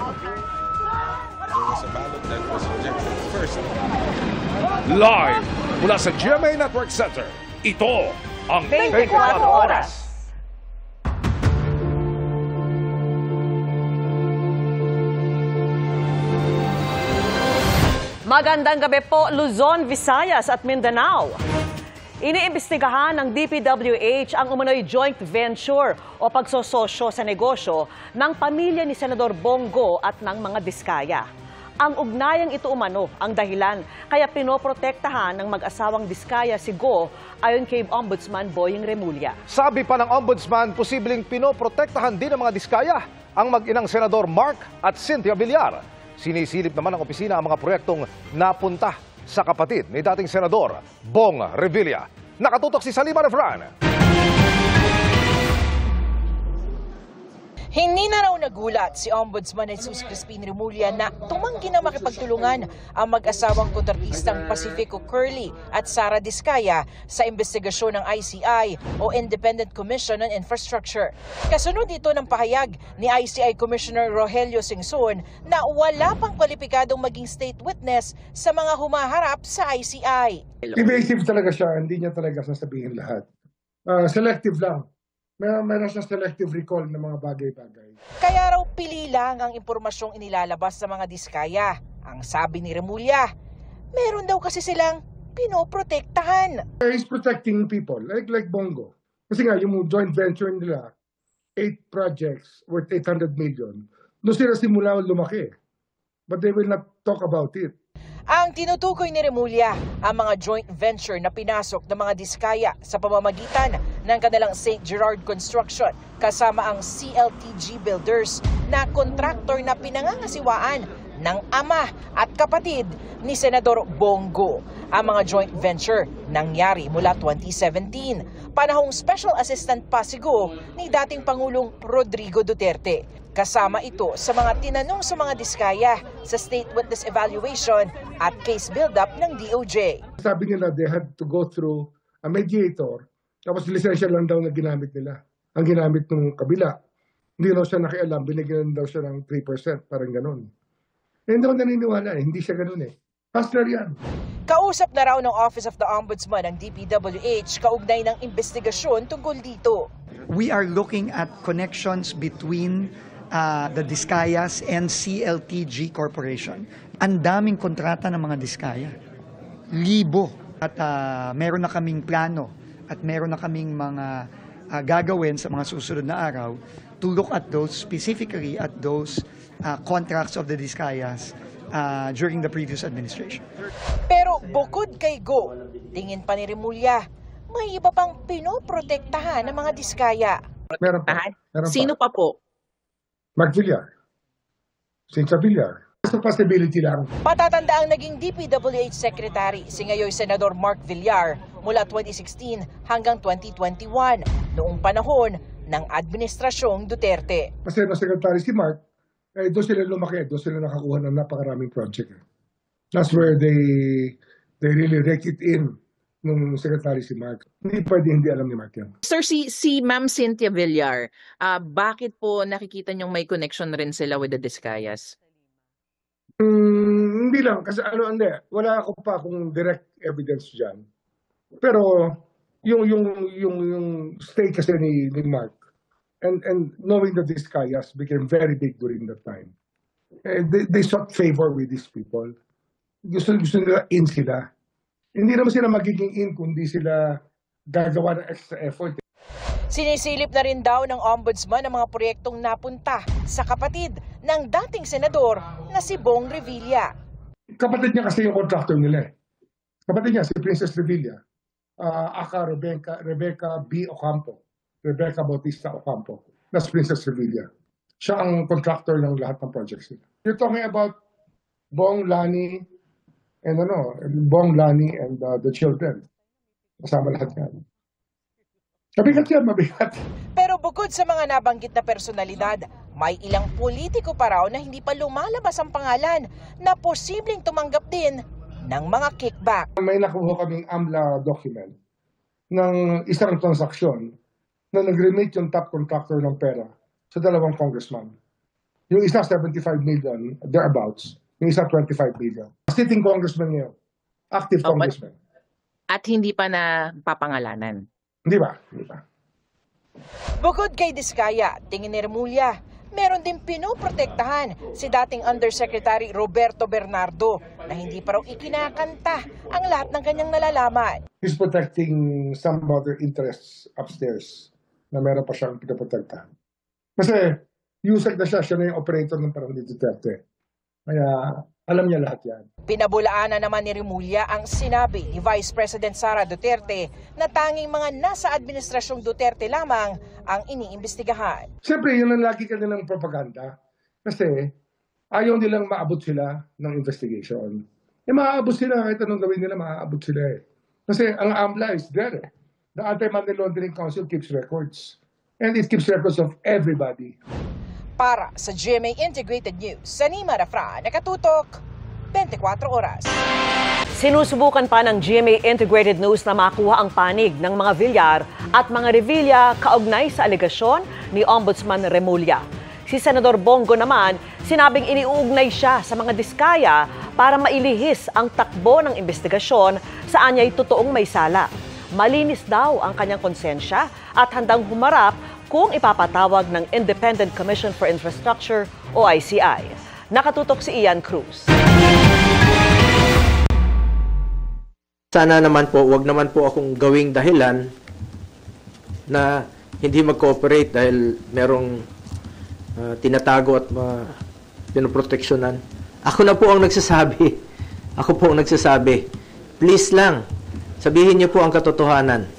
There was a ballot that was rejected first. Live mula sa GMA Network Center, ito ang 24 Oras. Magandang gabi po, Luzon, Visayas at Mindanao. Iniimbestigahan ng DPWH ang umano'y joint venture o pagsososyo sa negosyo ng pamilya ni Senador Bongo at ng mga Diskaya. Ang ugnayang ito umano ang dahilan kaya pinoprotektahan ng mag-asawang Diskaya si Go ayon kay Ombudsman Boying Remulla. Sabi pa ng Ombudsman, posibleng pinoprotektahan din ng mga Diskaya ang mag-inang Senador Mark at Cynthia Villar. Sinisilip naman ng opisina ang mga proyektong napunta sa kapatid ni dating Senador Bong Revilla. Nakatutok si Salima Refran. Hindi na raw nagulat si Ombudsman Jesus Crispin Remulla na tumanggi na makipagtulungan ang mag-asawang kontratistang Pacifico Curly at Sara Diskaya sa investigasyon ng ICI o Independent Commission on Infrastructure. Kasunod ito ng pahayag ni ICI Commissioner Rogelio Singson na wala pang kwalipikadong maging state witness sa mga humaharap sa ICI. Evasive talaga siya, hindi niya talaga sasabihin lahat. Selective lang. Meron siyang selective recall ng mga bagay-bagay. Kaya raw pili lang ang impormasyong inilalabas sa mga Diskaya. Ang sabi ni Remulla, meron daw kasi silang pinoprotektahan. He's protecting people, like Bongo. Kasi nga, yung joint venture nila, 8 projects worth 800 million. Doon sila simula lumaki. But they will not talk about it. Ang tinutukoy ni Remulla ang mga joint venture na pinasok ng mga Diskaya sa pamamagitan ng kanilang St. Gerard Construction kasama ang CLTG Builders na kontraktor na pinangangasiwaan ng ama at kapatid ni Senador Bongo. Ang mga joint venture nangyari mula 2017, panahong Special Assistant pa si Go ni dating Pangulong Rodrigo Duterte. Kasama ito sa mga tinanong sa mga Diskaya sa State Witness Evaluation at case build-up ng DOJ. Sabi nila they had to go through a mediator, tapos lisensya lang daw na ginamit nila. Ang ginamit ng kabila. Hindi daw siya nakialam, binigyan daw siya ng 3%, parang ganun. Hindi ako naniniwala hindi siya ganun Hustler yan. Kausap na raw ng Office of the Ombudsman ng DPWH kaugnay ng investigasyon tungkol dito. We are looking at connections between the Diskayas and CLTG Corporation. Ang daming kontrata ng mga Diskaya. Libo. At meron na kaming plano at meron na kaming mga gagawin sa mga susunod na araw to look at those, specifically at those contracts of the Diskayas during the previous administration. Pero bukod kay Go, tingin pa ni Remulla, may iba pang pinoprotektahan ng mga Diskaya. Meron pa. Sino pa po? Mark Villar. Cynthia Villar. It's a possibility lang. Patatanda ang naging DPWH Secretary si ngayon Senador Mark Villar mula 2016 hanggang 2021, noong panahon ng Administrasyong Duterte. Kasi na secretary si Mark, doon sila lumaki, doon sila nakakuha ng napakaraming project. That's where they really rake it in nung secretary si Mark. Hindi pwede hindi alam ni Mark yan. Sir, si Ma'am Cynthia Villar, bakit po nakikita niyong may connection rin sila with the Diskayas? Hindi lang, kasi wala ako pa kung direct evidence dyan. Pero yung stay kasi ni Mark and knowing that these Diskayas became very big during that time. They sought favor with these people. Gusto nila in sila. Hindi naman sila magiging in kundi sila gagawa ng extra effort. Sinisilip na rin daw ng Ombudsman ang mga proyektong napunta sa kapatid ng dating senador na si Bong Revilla. Kapatid niya kasi yung contractor nila Kapatid niya si Princess Revilla. Aka Rebecca B. Ocampo. Rebecca Bautista Ocampo. That's Princess Revilla. Siya ang contractor ng lahat ng projects nila. You're talking about Bong, Lani, and the children. Kasama lahat yan. Mabigat yan, mabigat. Pero bukod sa mga nabanggit na personalidad, may ilang politiko pa raw na hindi pa lumalabas ang pangalan na posibleng tumanggap din ng mga kickback. May nakuha kaming AMLA document ng isang transaksyon na nag-remit yung top contractor ng pera sa dalawang congressman. Yung isa 75 million, thereabouts. Yung isa 25 million. Sitting congressman ngayon. Active congressman. At hindi pa na papangalanan. Hindi ba? Hindi ba? Bukod kay Diskaya, tingin ni Remulla, meron din pinoprotektahan si dating Undersecretary Roberto Bernardo na hindi pa raw ikinakanta ang lahat ng kanyang nalalaman. He's protecting some other interests upstairs na meron pa siyang pinoprotektahan. Kasi USEC na siya na yung operator ng panahon ni Duterte. Kaya alam niya lahat yan. Pinabulaanan naman ni Remulla ang sinabi ni Vice President Sara Duterte na tanging mga nasa administrasyong Duterte lamang ang iniimbestigahan. Siyempre, yun ang lagi kanilang propaganda. Kasi ayaw nilang maabot sila ng investigation. Maaabot sila, kahit anong gawin nila, maaabot sila eh. Kasi ang AMLA is there eh. The Anti-Money Laundering Council keeps records. And it keeps records of everybody. Para sa GMA Integrated News, Sanima Rafra, nakatutok, 24 oras. Sinusubukan pa ng GMA Integrated News na makuha ang panig ng mga Villar at mga Revilla kaugnay sa alegasyon ni Ombudsman Remulla. Si Senador Bongo naman, sinabing iniuugnay siya sa mga diskaya para mailihis ang takbo ng investigasyon saan niya'y totoong may sala. Malinis daw ang kanyang konsensya at handang humarap kung ipapatawag ng Independent Commission for Infrastructure o ICI. Nakatutok si Ian Cruz. Sana naman po, wag naman po akong gawing dahilan na hindi mag-cooperate dahil merong tinatago at pinoproteksyonan. Ako na po ang nagsasabi. Ako po ang nagsasabi. Please lang, sabihin niyo po ang katotohanan.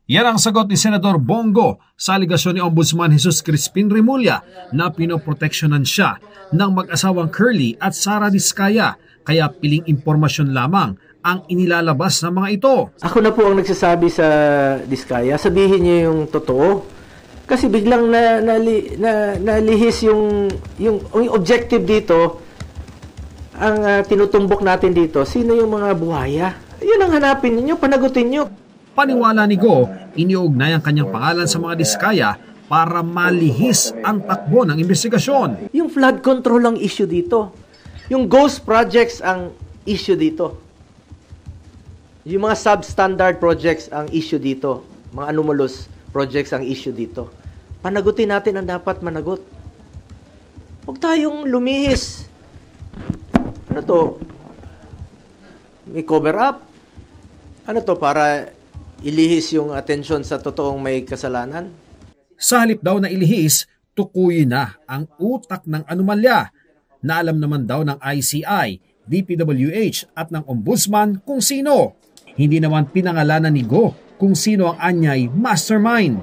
Yan ang sagot ni Senador Bongo sa aligasyon ni Ombudsman Jesus Crispin Remulla na pinoproteksyonan siya ng mag-asawang Curly at Sara Diskaya, kaya piling impormasyon lamang ang inilalabas ng mga ito. Ako na po ang nagsasabi sa Diskaya, sabihin niyo yung totoo. Kasi biglang nalihis yung objective dito, ang tinutumbok natin dito, sino yung mga buhaya? Yun ang hanapin niyo, panagutin niyo. Paniwala ni Go, iniugnay ang kanyang pangalan sa mga diskaya para malihis ang takbo ng investigasyon. Yung flood control ang issue dito. Yung ghost projects ang issue dito. Yung mga substandard projects ang issue dito. Mga anomalous projects ang issue dito. Panagutin natin ang dapat managot. Huwag tayong lumihis. Ano to? May cover up? Ano to, para ilihis yung atensyon sa totoong may kasalanan? Sa halip daw na ilihis, tukuyin na ang utak ng anomalya na alam naman daw ng ICI, DPWH at ng Ombudsman kung sino. Hindi naman pinangalanan ni Go kung sino ang anyay mastermind.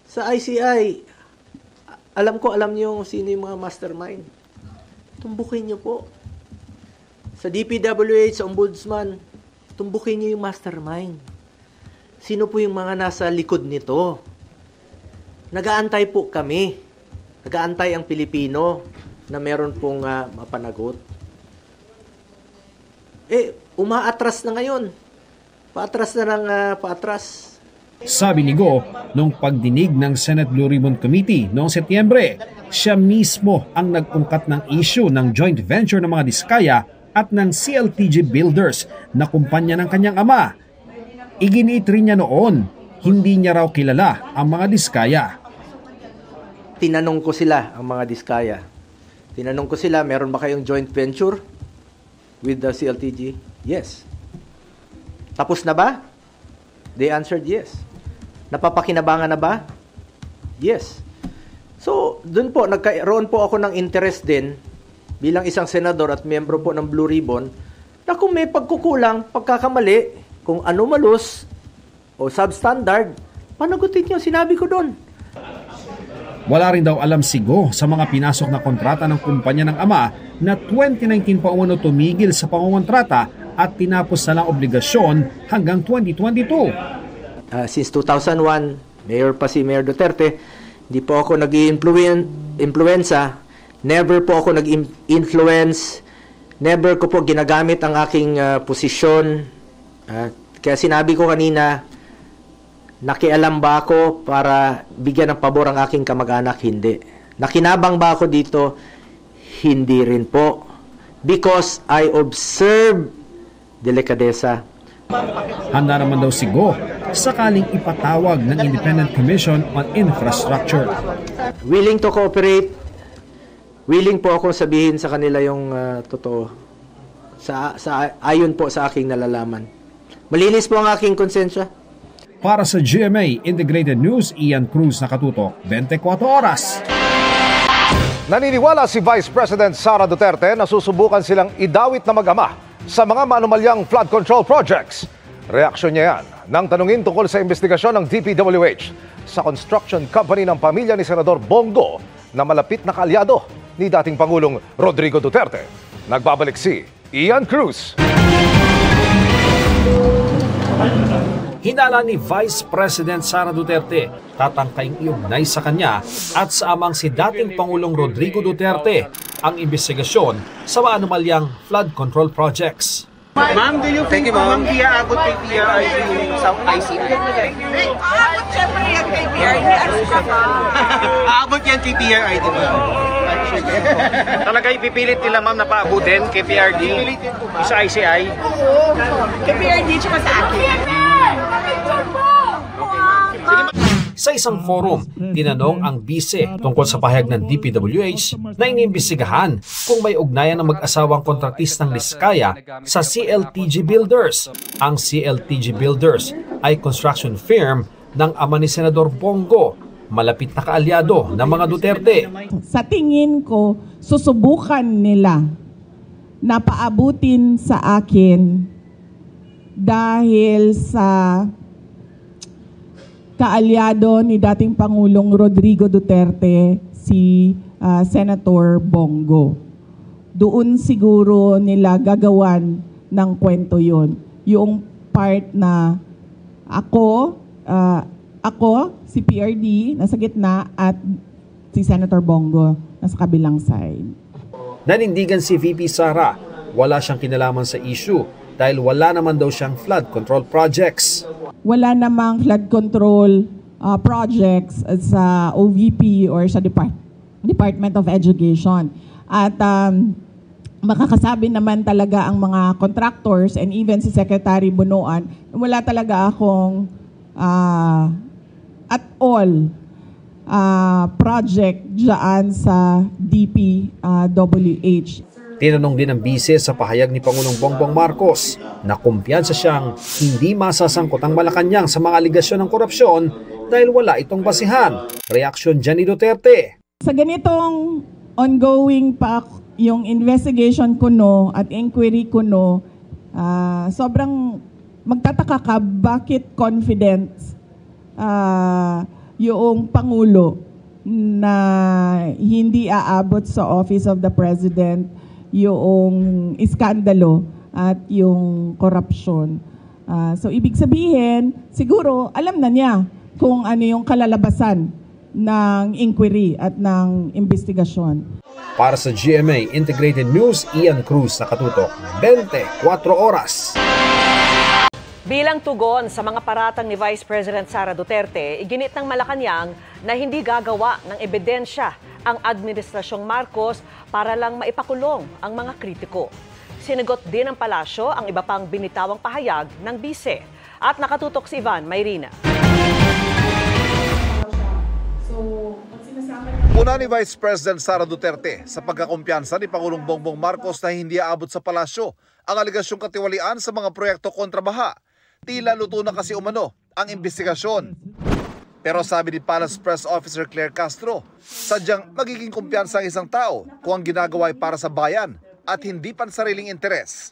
Sa ICI, alam niyo sino yung mga mastermind. Tumbukin niyo po. Sa DPWH, sa Ombudsman, tumbukin niyo yung mastermind. Sino po yung mga nasa likod nito? Nag-aantay po kami. Nag-aantay ang Pilipino na meron pong mapanagot. Umaatras na ngayon. Paatras na ng paatras. Sabi ni Go, nung pagdinig ng Senate Blue Ribbon Committee noong Setyembre, siya mismo ang nag-ungkat ng issue ng joint venture ng mga diskaya at ng CLTG Builders na kumpanya ng kanyang ama. Iginiit rin niya noon, hindi niya raw kilala ang mga diskaya. Tinanong ko sila, ang mga diskaya. Tinanong ko sila, meron ba kayong joint venture with the CLTG? Yes. Tapos na ba? They answered yes. Napapakinabangan na ba? Yes. So, dun po, nagkaroon po ako ng interest din bilang isang senador at miyembro po ng Blue Ribbon na kung may pagkukulang, pagkakamali, kung anomalous o substandard, panagutin niyo, sinabi ko doon. Wala rin daw alam si Go sa mga pinasok na kontrata ng kumpanya ng ama na 2019 pa umano tumigil sa pangongontrata at tinapos na lang obligasyon hanggang 2022. Since 2001, Mayor pa si Mayor Duterte, hindi po ako nag-influenza, never po ako nag-influence, never ko po ginagamit ang aking posisyon. Kaya sinabi ko kanina, nakialam ba ako para bigyan ng pabor ang aking kamag-anak? Hindi. Nakinabang ba ako dito? Hindi rin po. Because I observe delikadesa. Handa naman daw si Go sakaling ipatawag ng Independent Commission on Infrastructure. Willing to cooperate. Willing po akong sabihin sa kanila yung totoo. Ayon po sa aking nalalaman. Malinis po ang aking konsensya. Para sa GMA Integrated News, Ian Cruz, nakatutok 24 oras. Naniniwala si Vice President Sara Duterte na susubukan silang idawit na mag-ama sa mga manumalyang flood control projects. Reaksyon niya yan nang tanungin tungkol sa investigasyon ng DPWH sa construction company ng pamilya ni Senador Bongo na malapit na kaalyado ni dating Pangulong Rodrigo Duterte. Nagbabalik si Ian Cruz. Hinala ni Vice President Sara Duterte, tatangkaing iugnay sa kanya at sa amang si dating Pangulong Rodrigo Duterte ang investigasyon sa maanumalyang flood control projects. Ma'am, do you think ma'am aabot kay PRRD yung sa ICI? Aabot siyempre yan kay PRRD. Aabot yan kay PRRD, ma'am. Talaga ipipilit nila ma'am na paabutin kay PRRD sa ICI? Kay PRRD tsaka sa akin. Sa isang forum, tinanong ang bise tungkol sa pahayag ng DPWH na iniimbestigahan kung may ugnayan ng mag-asawang kontratistang Diskaya sa CLTG Builders. Ang CLTG Builders ay construction firm ng ama ni Senador Bongo, malapit na kaalyado ng mga Duterte. Sa tingin ko, susubukan nila na paabutin sa akin dahil sa kaalyado ni dating Pangulong Rodrigo Duterte, si Senator Bongo. Doon siguro nila gagawan ng kwento yon. Yung part na ako, si PRD, nasa gitna, at si Senator Bongo, nasa kabilang side. Nanindigan si VP Sara, wala siyang kinalaman sa issue dahil wala naman daw siyang flood control projects. Wala namang flood control projects sa OVP or sa Department of Education. At makakasabi naman talaga ang mga contractors and even si Secretary Bunuan, wala talaga akong at all project dyan sa DPWH. Tinanong din ng bise sa pahayag ni Pangulong Bongbong Marcos na kumpiyansa siyang hindi masasangkot ang Malacanang sa mga aligasyon ng korupsyon dahil wala itong basihan. Reaksyon dyan ni Duterte. Sa ganitong ongoing pa yung investigation kuno at inquiry kuno, sobrang magtataka ka bakit confident yung Pangulo na hindi aabot sa Office of the President yung iskandalo at yung korupsyon. So ibig sabihin, siguro alam na niya kung ano yung kalalabasan ng inquiry at ng investigasyon. Para sa GMA Integrated News, Ian Cruz, nakatutok 24 oras. Bilang tugon sa mga paratang ni Vice President Sara Duterte, iginit ng Malacanang na hindi gagawa ng ebidensya ang Administrasyong Marcos para lang maipakulong ang mga kritiko. Sinagot din ng palasyo ang iba pang binitawang pahayag ng bise. At nakatutok si Ivan Mayrina. Una ni Vice President Sara Duterte sa pagkakumpiyansa ni Pangulong Bongbong Marcos na hindi aabot sa palasyo ang aligasyong katiwalian sa mga proyekto kontra baha. Tila luto na kasi umano ang investigasyon. Pero sabi ni Palace Press Officer Claire Castro, sadyang magiging kumpiyansa ang isang tao kung ang ginagawa ay para sa bayan at hindi pansariling interes.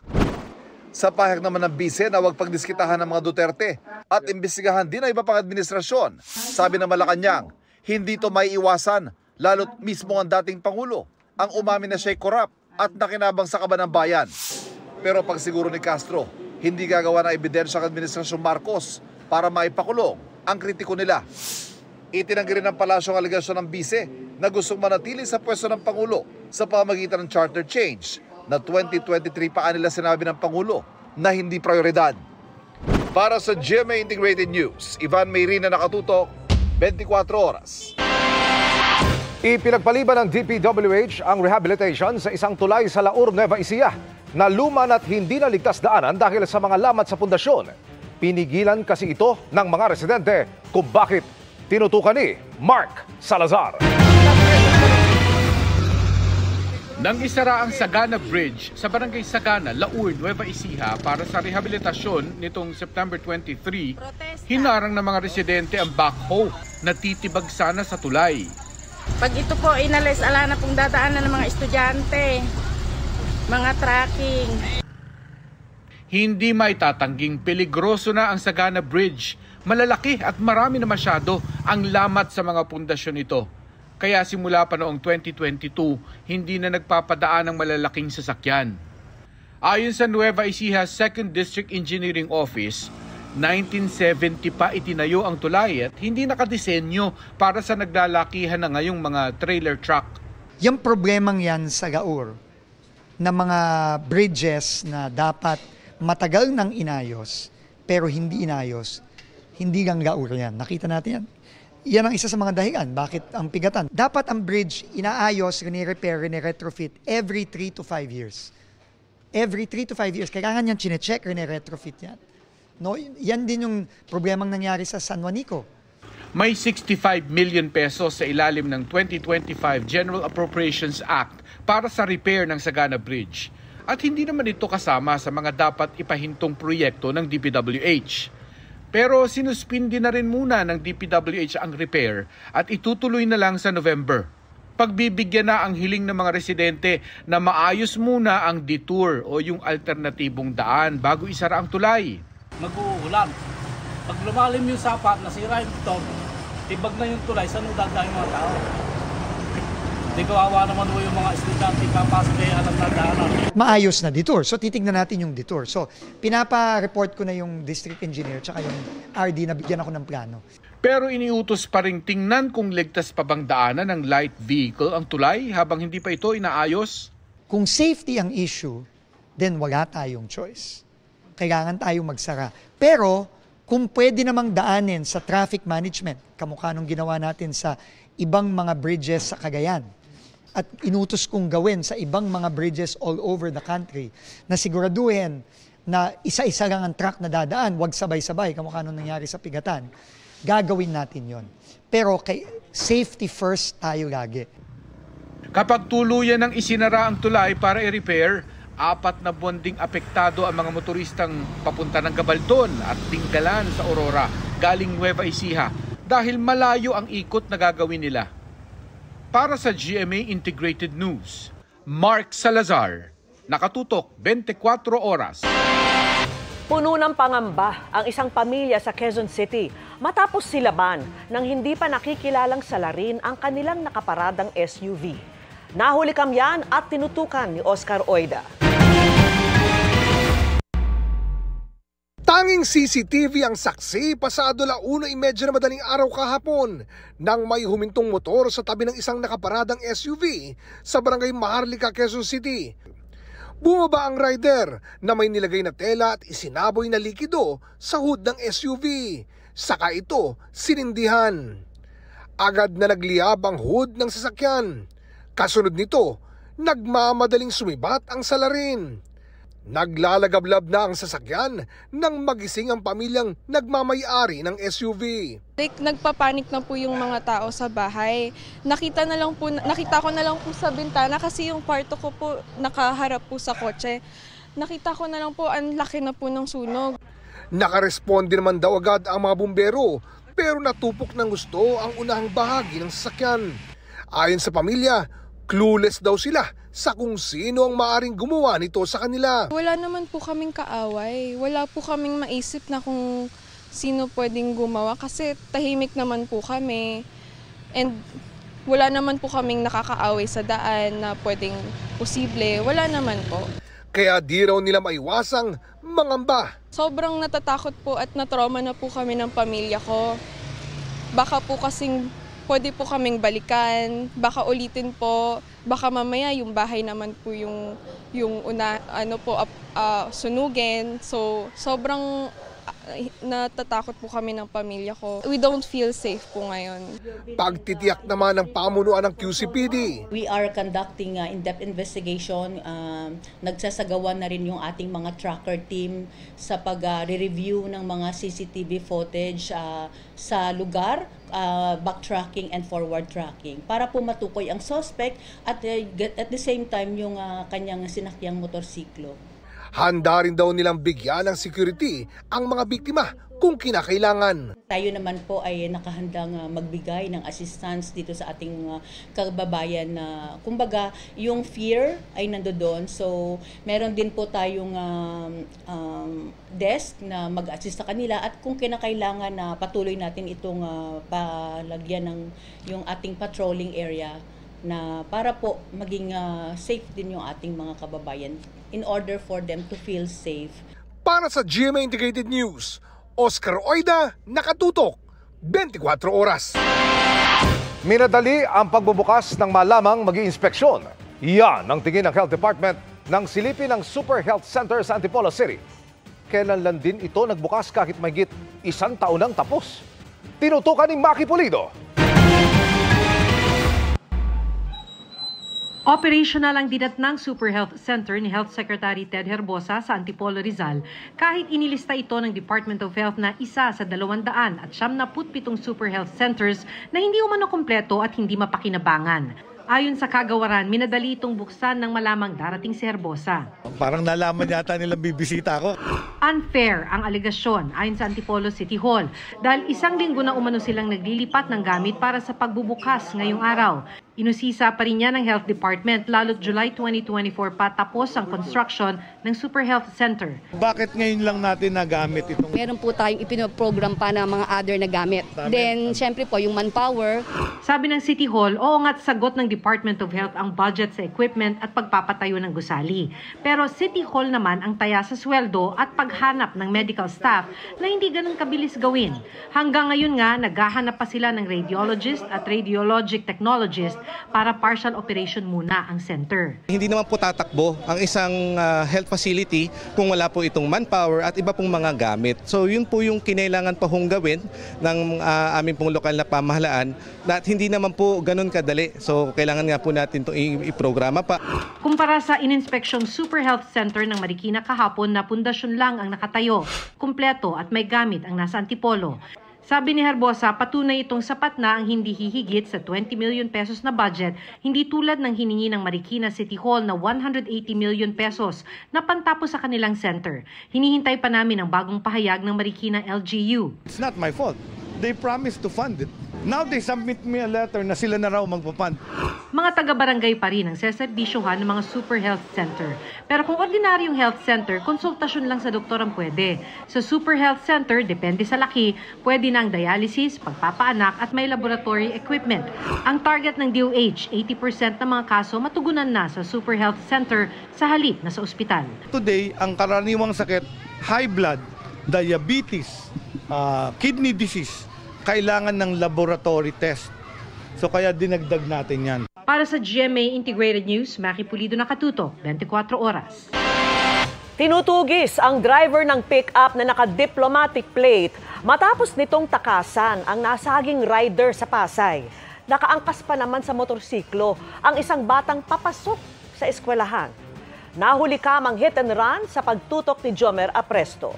Sa pahayag naman ng bise na huwag pagdiskitahan ng mga Duterte at imbestigahan din ang iba pang administrasyon, sabi ng Malacanang, hindi ito may iwasan lalo't mismo ang dating Pangulo ang umamin na siya'y korap at nakinabang sa kaban ng bayan. Pero pagsiguro ni Castro, hindi gagawa ng ebidensya ang Administrasyong Marcos para maipakulong ang kritiko nila. Itinanggi rin ng palasyo ang aligasyon ng bise na gustong manatili sa pwesto ng Pangulo sa pamamagitan ng charter change na 2023 pa nila sinabi ng Pangulo na hindi prioridad. Para sa GMA Integrated News, Ivan Mayrina, nakatutok 24 oras. Ipinagpaliban ng DPWH ang rehabilitation sa isang tulay sa Laur, Nueva Ecija na luma at hindi na ligtas daanan dahil sa mga lamat sa pundasyon. Pinigilan kasi ito ng mga residente kung bakit tinutukan ni Mark Salazar. Nang isara ang Sagana Bridge sa Barangay Sagana, Laur, Nueva Ecija para sa rehabilitasyon nitong September 23, hinarang ng mga residente ang backhoe na titibag sana sa tulay. Pag ito po inalis, ala na pong dadaanan ng mga estudyante, mga tracking. Hindi may tatangging peligroso na ang Sagana Bridge. Malalaki at marami na masyado ang lamat sa mga pundasyon ito. Kaya simula pa noong 2022, hindi na nagpapadaan ng malalaking sasakyan. Ayon sa Nueva Ecija 2nd District Engineering Office, 1970 pa itinayo ang tulay at hindi nakadisenyo para sa naglalakihan na ngayong mga trailer truck. Yung problemang yan sa Laur, na mga bridges na dapat matagal nang inayos, pero hindi inayos, hindi lang Laur yan. Nakita natin yan. Yan ang isa sa mga dahilan. Bakit ang pigatan? Dapat ang bridge inaayos, rene-repair, rene-retrofit every 3 to 5 years. Every 3 to 5 years. Kailangan yan chine-check, rene-retrofit yan. No, yan din yung problemang nangyari sa San Juanico. May 65 million pesos sa ilalim ng 2025 General Appropriations Act para sa repair ng Sagana Bridge. At hindi naman ito kasama sa mga dapat ipahintong proyekto ng DPWH. Pero sinuspindi na rin muna ng DPWH ang repair at itutuloy na lang sa November. Pagbibigyan na ang hiling ng mga residente na maayos muna ang detour o yung alternatibong daan bago isara ang tulay. Mag-uulan. Pag lumalim yung sapat, nasira yung beton, tibag na yung tulay, saan dadaan yung mga tao? Hindi kawawa naman yung mga estudyante papasok kaya alam na daanan. Maayos na detour. So titignan natin yung detour. So pinapa-report ko na yung district engineer tsaka yung RD na bigyan ako ng plano. Pero iniutos pa rin tingnan kung ligtas pa bang daanan ng light vehicle ang tulay habang hindi pa ito inaayos. Kung safety ang issue, then wala tayong choice. Kailangan tayong magsara. Pero kung pwede namang daanin sa traffic management, kamukha nung ginawa natin sa ibang mga bridges sa Cagayan, at inutos kong gawin sa ibang mga bridges all over the country, na siguraduhin na isa-isa lang ang truck na dadaan, wag sabay-sabay, kamukha nung nangyari sa Pigatan, gagawin natin yon. Pero kay safety first tayo lagi. Kapag tuluyan ng isinara ang tulay para i-repair, 4 na buwan ding apektado ang mga motoristang papunta ng Gabaldon at Tinggalan sa Aurora galing Nueva Ecija dahil malayo ang ikot na gagawin nila. Para sa GMA Integrated News, Mark Salazar, nakatutok 24 oras. Puno ng pangamba ang isang pamilya sa Quezon City matapos silaban ng hindi pa nakikilalang salarin ang kanilang nakaparadang SUV. Nahuli kamyan at tinutukan ni Oscar Oida. Tanging CCTV ang saksi pasado 1:30 na madaling araw kahapon nang may humintong motor sa tabi ng isang nakaparadang SUV sa Barangay Maharlika, Quezon City. Bumaba ang rider na may nilagay na tela at isinaboy na likido sa hood ng SUV. Saka ito sinindihan. Agad na nagliyab ang hood ng sasakyan. Kasunod nito, nagmamadaling sumibat ang salarin. Naglalagablab na ang sasakyan nang magising ang pamilyang nagmamay-ari ng SUV. Nagpapanik na po yung mga tao sa bahay. Nakita ko na lang po sa bintana kasi yung kwarto ko po nakaharap po sa kotse. Nakita ko na lang po ang laki na po ng sunog. Nakaresponde naman daw agad ang mga bumbero pero natupok ng gusto ang unahang bahagi ng sasakyan. Ayon sa pamilya, clueless daw sila sa kung sino ang maaring gumawa nito sa kanila. Wala naman po kaming kaaway. Wala po kaming maisip na kung sino pwedeng gumawa kasi tahimik naman po kami. And wala naman po kaming nakakaaway sa daan na pwedeng posible. Wala naman po. Kaya di raw nila maiwasang mangamba. Sobrang natatakot po at natrauma na po kami ng pamilya ko. Baka po kasing pwede po kaming balikan, baka ulitin po, baka mamaya yung bahay naman po yung sunugin. So sobrang natatakot po kami ng pamilya ko. We don't feel safe po ngayon. Pagtitiyak naman ng pamunuan ng QCPD. We are conducting in-depth investigation. Nagsasagawa na rin yung ating mga tracker team sa pag-review ng mga CCTV footage sa lugar, backtracking and forward tracking para po matukoy ang suspect at the same time yung kanyang sinakyang motorsiklo. Handa rin daw nilang bigyan ng security ang mga biktima kung kinakailangan. Tayo naman po ay nakahandang magbigay ng assistance dito sa ating kababayan na kumbaga yung fear ay nandoon. So meron din po tayong desk na mag-assist sa kanila at kung kinakailangan na patuloy natin itong palagyan ng yung ating patrolling area na para po maging safe din yung ating mga kababayan in order for them to feel safe. Para sa GMA Integrated News, Oscar Oida, nakatutok, 24 oras. Minadali ang pagbubukas ng malamang mag-iinspeksyon. Yan ang tingin ng Health Department ng silipin ng Super Health Center sa Antipolo City. Kailan lang din ito nagbukas kahit mahigit 1 taon nang tapos. Tinutukan ni Maki Pulido. Operational ang dinatnang Super Health Center ni Health Secretary Ted Herbosa sa Antipolo, Rizal kahit inilista ito ng Department of Health na isa sa 277 Super Health Centers na hindi umano kumpleto at hindi mapakinabangan. Ayon sa kagawaran, minadali itong buksan ng malamang darating si Herbosa. Parang nalaman yata nilang bibisita ako. Unfair ang alegasyon ayon sa Antipolo City Hall dahil 1 linggo na umano silang naglilipat ng gamit para sa pagbubukas ngayong araw. Inusisa pa rin niya ng Health Department lalo't July 2024 pa tapos ang construction ng Super Health Center. Bakit ngayon lang natin nagamit itong... Meron po tayong ipinoprogram pa ng mga other na gamit. Then, syempre po, yung manpower. Sabi ng City Hall, oo nga't sagot ng Department of Health ang budget sa equipment at pagpapatayo ng gusali. Pero City Hall naman ang taya sa sweldo at paghanap ng medical staff na hindi ganun kabilis gawin. Hanggang ngayon nga, naghahanap pa sila ng radiologist at radiologic technologist para partial operation muna ang center. Hindi naman po tatakbo ang isang health facility kung wala po itong manpower at iba pong mga gamit. So yun po yung kinailangan pa hong gawin ng aming pong lokal na pamahalaan na hindi naman po ganun kadali. So kailangan nga po natin itong iprograma pa. Kumpara sa ininspeksyong Super Health Center ng Marikina kahapon na pundasyon lang ang nakatayo, kumpleto at may gamit ang nasa Antipolo. Sabi ni Herbosa, patunay itong sapat na ang hindi hihigit sa 20 million pesos na budget, hindi tulad ng hiningi ng Marikina City Hall na 180 million pesos na pantapos sa kanilang center. Hinihintay pa namin ang bagong pahayag ng Marikina LGU. It's not my fault. They promised to fund it. Now they submit me a letter na sila na raw magpapund. Mga taga-barangay pa rin ang seserbisyohan ng mga Super Health Center. Pero kung ordinaryong health center, konsultasyon lang sa doktor ang pwede. Sa Super Health Center, depende sa laki, pwede na ang dialysis, pagpapaanak at may laboratory equipment. Ang target ng DOH, 80% ng mga kaso matugunan na sa Super Health Center sa halip na sa ospital. Today, ang karaniwang sakit, high blood, diabetes, kidney disease, kailangan ng laboratory test. So kaya dinagdag natin yan. Para sa GMA Integrated News, Maki Pulido, nakatutok, 24 oras. Tinutugis ang driver ng pick-up na naka-diplomatic plate matapos nitong takasan ang nasaging rider sa Pasay. Nakaangkas pa naman sa motorsiklo ang isang batang papasok sa eskwelahan. Nahuli kamang hit and run sa pagtutok ni Jomer Apresto.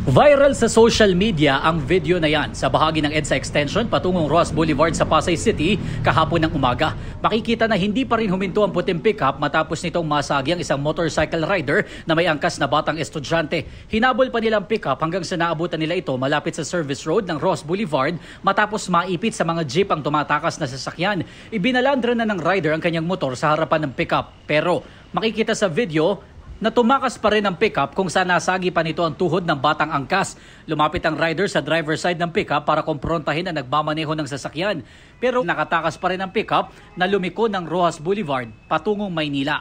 Viral sa social media ang video na yan sa bahagi ng EDSA Extension patungong Roxas Boulevard sa Pasay City kahapon ng umaga. Makikita na hindi pa rin huminto ang puting pickup matapos nitong masagi ang isang motorcycle rider na may angkas na batang estudyante. Hinabol pa nilang pickup hanggang sa naabutan nila ito malapit sa service road ng Roxas Boulevard matapos maipit sa mga jeep ang tumatakas na sasakyan. Ibinalandra na ng rider ang kanyang motor sa harapan ng pickup. Pero makikita sa video na tumakas pa rin ang pickup kung saan nasagi pa nito ang tuhod ng batang angkas. Lumapit ang rider sa driver side ng pickup para kumprontahin ang nagmamaneho ng sasakyan. Pero nakatakas pa rin ang pickup na lumiko ng Roxas Boulevard patungong Maynila.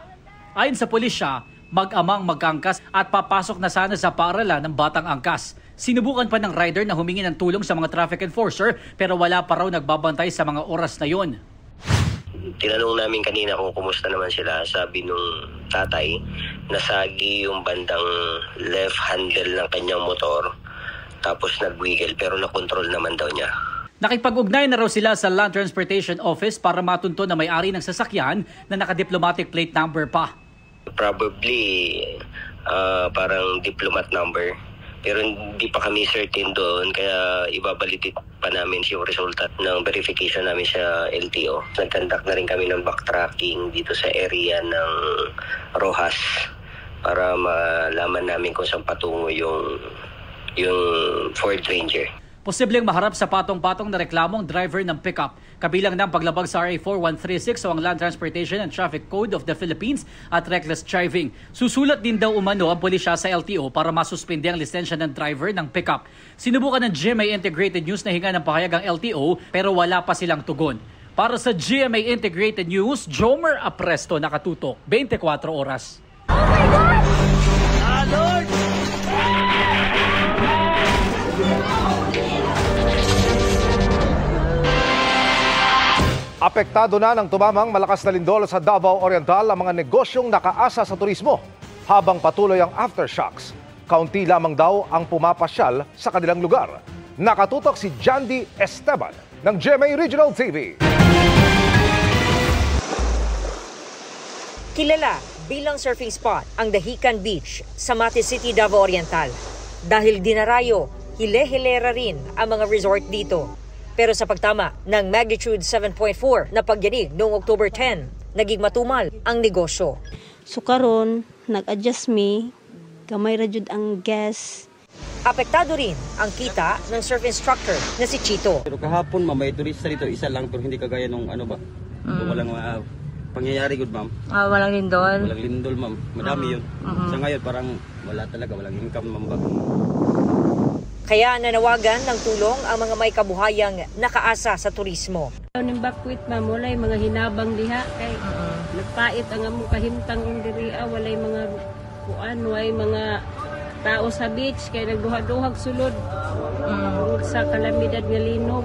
Ayon sa pulisya, mag-amang magkaangkas at papasok na sana sa paaralan ng batang angkas. Sinubukan pa ng rider na humingi ng tulong sa mga traffic enforcer pero wala pa raw nagbabantay sa mga oras na yon. tinanong namin kanina kung kumusta naman sila. Sabi nung tatay, nasagi yung bandang left handle ng kanyang motor. Tapos nag-wiggle pero nakontrol naman daw niya. Nakipag-ugnay na raw sila sa Land Transportation Office para matunto na may-ari ng sasakyan na naka-diplomatic plate number pa. Probably parang diplomat number. Pero hindi pa kami certain doon, kaya ibabalidate pa namin yung resulta ng verification namin sa LTO. Nag-conduct na rin kami ng backtracking dito sa area ng Rojas para malaman namin kung saan patungo yung Ford Ranger. Posibleng maharap sa patong-patong na reklamong driver ng pickup, kabilang ng paglabag sa RA 4136 o ang Land Transportation and Traffic Code of the Philippines at reckless driving. Susulat din daw umano ang pulisya sa LTO para masuspindi ang lisensya ng driver ng pickup. Sinubukan ng GMA Integrated News na hinga ng pahayag ang LTO pero wala pa silang tugon. Para sa GMA Integrated News, Jomer Apresto, nakatutok 24 oras. Oh my God! Ah, Lord! Apektado na ng tumamang malakas na lindol sa Davao Oriental ang mga negosyong nakaasa sa turismo. Habang patuloy ang aftershocks, kaunti lamang daw ang pumapasyal sa kanilang lugar. Nakatutok si Jandy Esteban ng GMA Regional TV. Kilala bilang surfing spot ang Dahican Beach sa Mati City, Davao Oriental. Dahil dinarayo, hile-hilera rin ang mga resort dito. Pero sa pagtama ng magnitude 7.4 na pagyanig noong October 10, naging matumal ang negosyo. So karon nag-adjust me, gamay ra jud ang gas. Apektado rin ang kita ng surf instructor na si Chito. Pero kahapon may turista dito, isa lang pero hindi kagaya nung ano ba? Walang pangyayari good ma'am. Walang lindol? Walang lindol ma'am, madami yun. Sa ngayon parang wala talaga, walang income ma'am ba? Kaya nanawagan ng tulong ang mga may kabuhayang nakaasa sa turismo. Ning bakwit ma'am, walay mga hinabang diha kay nagpait ang among kahimtang diriya, walay mga kuan, walay mga tao sa beach kay nagduha-duhag sulod sa kalamidad nga linog.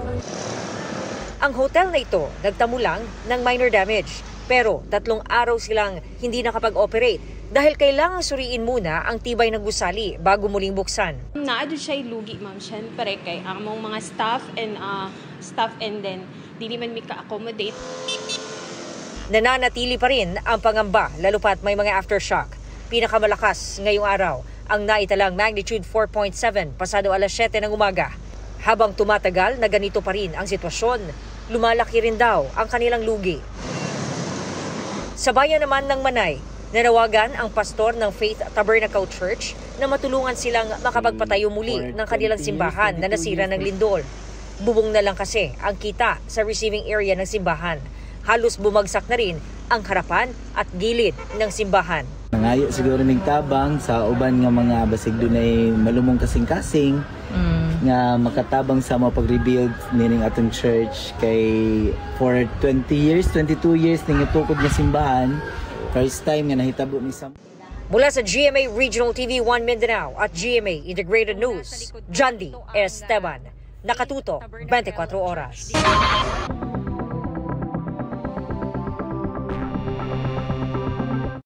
Ang hotel na ito nagtamo lang ng minor damage pero 3 araw silang hindi nakapag-operate dahil kailangan suriin muna ang tibay ng gusali bago muling buksan. Naadyo siya lugi ma'am, syempre kay among mga staff and then di naman mi ka-accommodate. Nananatili pa rin ang pangamba lalo pat may mga aftershock. Pinakamalakas ngayong araw ang naitalang magnitude 4.7 pasado alas 7 ng umaga. Habang tumatagal na ganito pa rin ang sitwasyon, lumalaki rin daw ang kanilang lugi. Sa bayan naman ng Manay, nanawagan ang pastor ng Faith Tabernacle Church na matulungan silang makapagpatayo muli ng kanilang simbahan na nasira ng lindol. Bubong na lang kasi ang kita sa receiving area ng simbahan. Halos bumagsak na rin ang harapan at gilid ng simbahan. Nangayo siguro ning tabang sa uban nga mga basig dunay malumong kasing-kasing nga makatabang sa mapag-rebuild nining atong church kay for 20 years, 22 years ning itukod nga simbahan. First time nga nahitabo ni Sam. Mula sa GMA Regional TV 1 Mindanao at GMA Integrated News, Jandy Esteban. Nakatutok 24 oras.